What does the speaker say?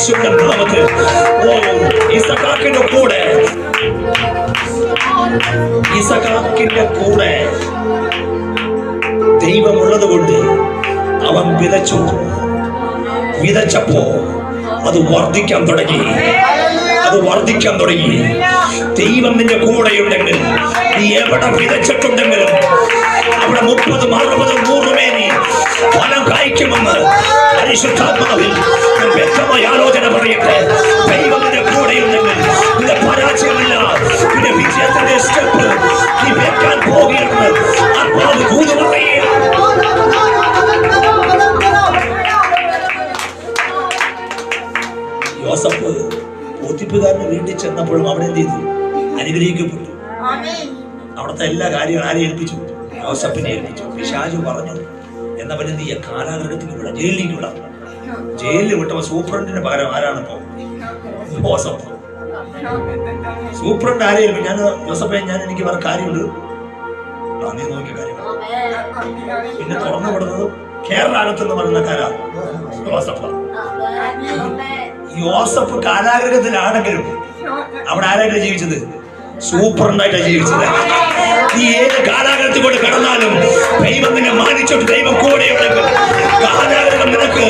യേശുവിന്റെ നാമത്തിൽ. ഓ ഇസഹാക്കിന്റെ കൂടെ, ഇസഹാക്കിന്റെ കൂടെ ദൈവമുള്ളത് കൊണ്ട് അവൻ വിതച്ചപ്പോ അത് വർദ്ധിക്കാൻ തുടങ്ങി. ദൈവം നിന്റെ കൂടെയുണ്ടെങ്കിൽ, നീ എവിടെ വിതച്ചിട്ടുണ്ടെങ്കിലും അവിടെ 30, 60, 100 മേനി ഫലം കായ്ക്കുമെന്ന് പരിശുദ്ധാത്മാവിൽ വ്യക്തമായ ആലോചന പറയട്ടെ. ദൈവം നിന്റെ കൂടെയുണ്ടെങ്കിൽ നിന്റെ പരാജയമല്ല, നിന്റെ വിജയത്തിന്റെ സ്റ്റെപ്പ് നീ വെക്കാൻ പോകുകയാണ്. ആത്മാവ് കൂതു പറയുക. യോസഫ് പോത്തിപ്പുകാരന് വീട്ടിൽ ചെന്നപ്പോഴും അവിടെ എന്ത് ചെയ്തു? അനുഗ്രഹിക്കപ്പെട്ടു. അവിടുത്തെ എല്ലാ കാര്യങ്ങളും ആരെ ഏൽപ്പിച്ചു? യോസഫിനെ ഏൽപ്പിച്ചു. പിശാചു പറഞ്ഞു, എന്നവന് നീ കാരാഗൃഹത്തിന് വിടാം, ജയിലിലേക്ക് വിടാം. ജയിലിൽ വിട്ടപ്പോ സൂപ്രണ്ടിന് പകരം ആരാണിപ്പോ? യോസഫ്. സൂപ്രണ്ട് ആരെ ഏൽപ്പിച്ചു? ഞാൻ യോസഫെ, എനിക്ക് വേറെ കാര്യമുണ്ട്, നീ നോക്കിയ കാര്യം. പിന്നെ തുറന്നു വിടുന്നത് കേരളാകത്തെന്ന് പറയുന്ന കാരാ യോസഫ്. യോസഫ് കാരാഗൃഹത്തിലാണെങ്കിലും അവിടെ ആരായിട്ടാണ് ജീവിച്ചത്? സൂപ്രണ്ടായിട്ടാണ് ജീവിച്ചത്. നീ ഏത് കാരാഗൃഹത്തിൽ കൊണ്ട് കിടന്നാലും ദൈവം നിന്നെ മാനിച്ചോട്ട് ദൈവം കൂടെയുണ്ടെങ്കിൽ കാരാഗൃഹം നിനക്ക്